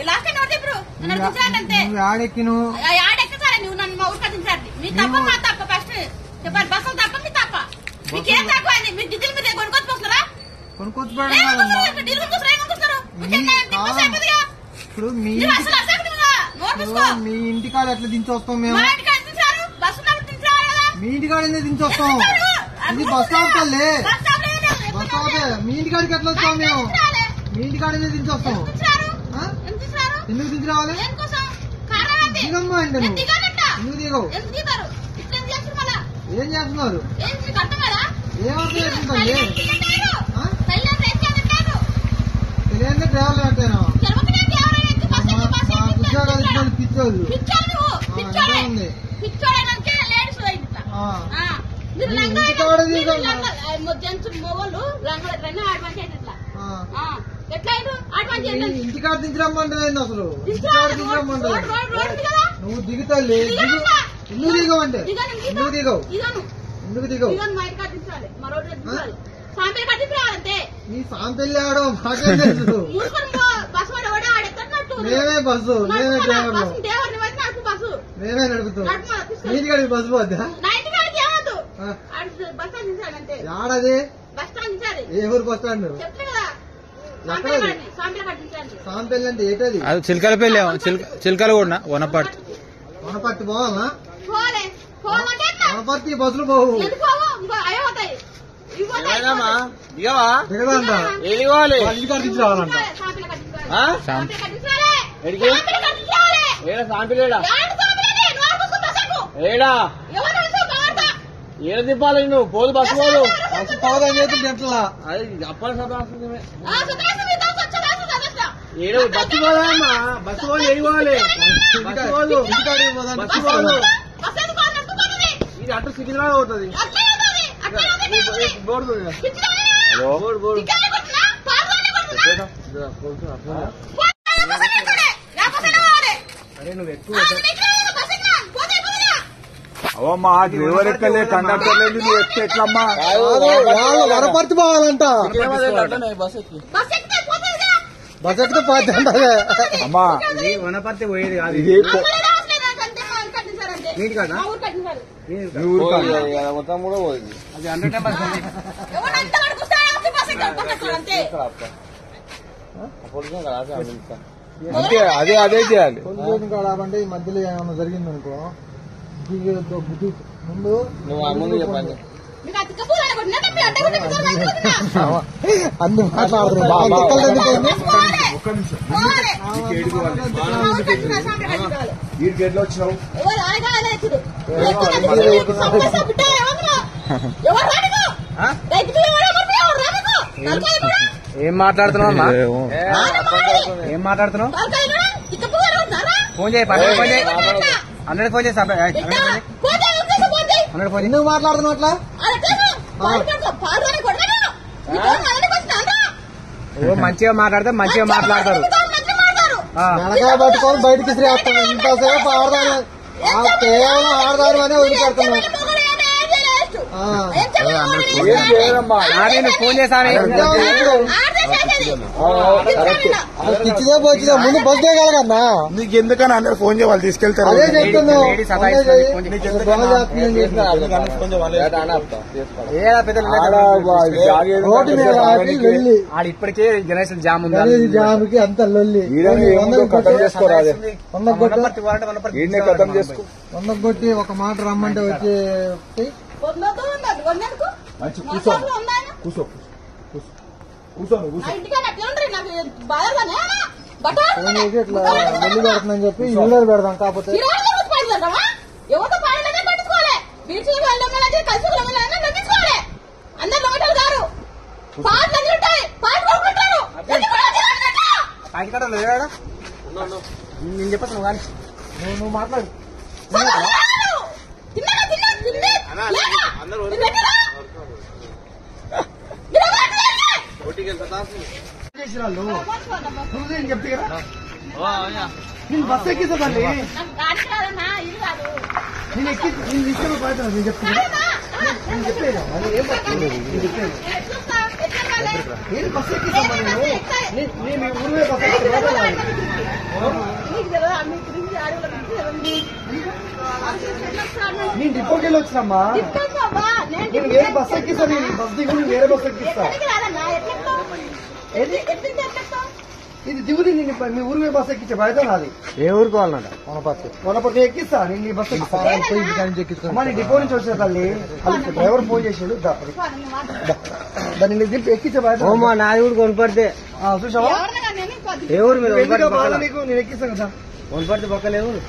Last time ఇప్పుడు నన్ను ఆడెక్కి నువ్వు నన్ను మా ఊరికి దించాలి. మీ తప్ప మా తప్ప ఫస్ట్ చెప్పాలి. బస్సులు తప్ప మీ తప్ప. మీకేం తక్కువ అయింది? మీరు డీజిల్ మీద కొనుక్కొచ్చుకొస్తారా? ఇప్పుడు మీ ఇంటికాడ ఎట్లా దించొస్తాం మేము? మీ ఇంటికాడ ఎందుకు దించొస్తాం? ఇది బస్ స్టాప్ కల్లే. బస్ స్టాప్ మీ ఇంటికాడికి ఎట్లా వస్తాం మేము? మీ ఇంటికాడ ఎందుకు దించొస్తాం? ఎందుకు దించి రావాలి? దిగమ్మా అంటే నువ్వు ఎందుకు దిగవు? ఏం చేస్తున్నారు? ఏమర్థం తెలియదు డ్రైవర్లు అంటేనా? ఉద్యోగాలు ఇచ్చిన పిచ్చోళ్ళు ఉంది. ఇంటికాడ దించి రమ్మంటలేదు అసలు. ఇంటికాడ దించి రమ్మంటలేదు. నువ్వు దిగుతాలే. ఎందుకు దిగవంటే ఎందుకు దిగవు? ఎందుకు దిగవు? నీ సాంపెల్లి ఆడో మాకేం తెలుసు? మేమే బస్సు, మేమే డ్రైవర్లు, మేమే నడుపుతాం. ఇంటికాడికి బస్సు పోద్దా? ఆడది ఏ ఊరు బస్ స్టాండ్? సాంపెల్లి అంటే ఏంటది? అది చిలకలపల్లి. చిలకలు కూడా వనపర్తి. వనపర్తి పోవాలా? వనపర్తి బస్సులు పోవు. దిగదంట. ఇంటికాడ దించి రావాలంట. ఏడ దింపాలి నువ్వు? పోదు బస్సు పోదు. బస్సు పోదని చేతి గంటలా అది అప్పటి ఏడు బస్సు పోదమ్మా. బస్సు పోదు ఏడుకోవాలి. బస్సు పోదు. ఇంటికాడికి పోదాం. బస్సు పోదు. ఇది అటు సికింద్రాబాద్ పోతుంది. బోర్డు బోర్డు బోర్డు అరే నువ్వు ఎక్కువ అవమ్మా డ్రైవర్ ఎక్కలే, కండక్టర్ లేదు, నువ్వు ఎక్కితే ఎట్లమ్మా? వాళ్ళు వనపర్తి పోవాలంట. బస్ ఎక్కితే పోతే అంటారే అమ్మా. ఇది వనపర్తి పోయేది కాదు. ఇది మొత్తం కూడా పోయింది. అది 100% అంతే. అదే అదే చేయాలి. కాబట్టి ఈ మధ్యలో ఏమన్నా జరిగింది అనుకో ముందు నువ్వు చెప్పండి. అన్ని మాట్లాడుతున్నావు. వీడికి ఎట్లా వచ్చినావు? ఏం మాట్లాడుతున్నావు అమ్మా? ఏం మాట్లాడుతున్నావు? ఫోన్ చేయి. 100 ఫోన్ చేయి. 100 ఫోన్ చేసి 100 ఫోన్. ఎందుకు మాట్లాడుతున్నావు అట్లా? మంచిగా మాట్లాడితే మంచిగా మాట్లాడతారు. వెనకాల పట్టుకొని బయటికి శ్రేస్తాం. ఇంతసేపు ఆడదారు కేవలం ఆడదారు అనే వదిలిపెడుతున్నాం. నేను ఫోన్ చేశాను. పిచ్చిదే పోచ్చిదే ముందు బస్ దిగలగన్నా. నీకు ఎందుకని అందరు ఫోన్ చేయ వాళ్ళు తీసుకెళ్తారు. అదే చెప్తున్నావు. ఇప్పటికే గణేశన్ జామ్ ఉంది. జామ్కి అంత లొల్లి. కథం చేసుకో. 100 కొట్టి ఒక మాట రమ్మంటే వచ్చి కూర్చో కూర్చో కూర్చో ఇట్లా లొల్లి పెడుతుందని చెప్పి ఇల్లు పెడదాం. కాకపోతే నేను చెప్పచ్చు కానీ నువ్వు మాట్లాడు. చెప్తే నేను బస్సు ఎక్కిస్తానండి. నేను ఎక్కి నేను తీసుకెళ్ళి పడుతున్నా. నేను చెప్తున్నా. నేను చెప్పేదా నేను బస్సు ఎక్కిస్తాను. నేను ఊరిలో బస్సు డిపోకి వెళ్ళి వచ్చినమ్మా. నేను వేరే బస్ ఎక్కిస్తాను. బస్ దిగు, వేరే బస్ ఎక్కిస్తా. ఇది దిగుది. నేను మీ ఊరు బస్ ఎక్కించే బయట నాది. ఏ ఊరుకోవాలన్నట? వనపర్తి ఎక్కిస్తా. నేను నీ బస్ ఎక్కిస్తా. డిపో నుంచి వచ్చిన తల్లి డ్రైవర్ ఫోన్ చేసాడు. దాన్ని దింపి ఎక్కించే బయట. నాది కూడా కొనపడితే చూసావా? ఏ ఊరు మీరు? నీకు నేను ఎక్కిస్తాను కదా. కొనపడితే పక్కలే ఊరు.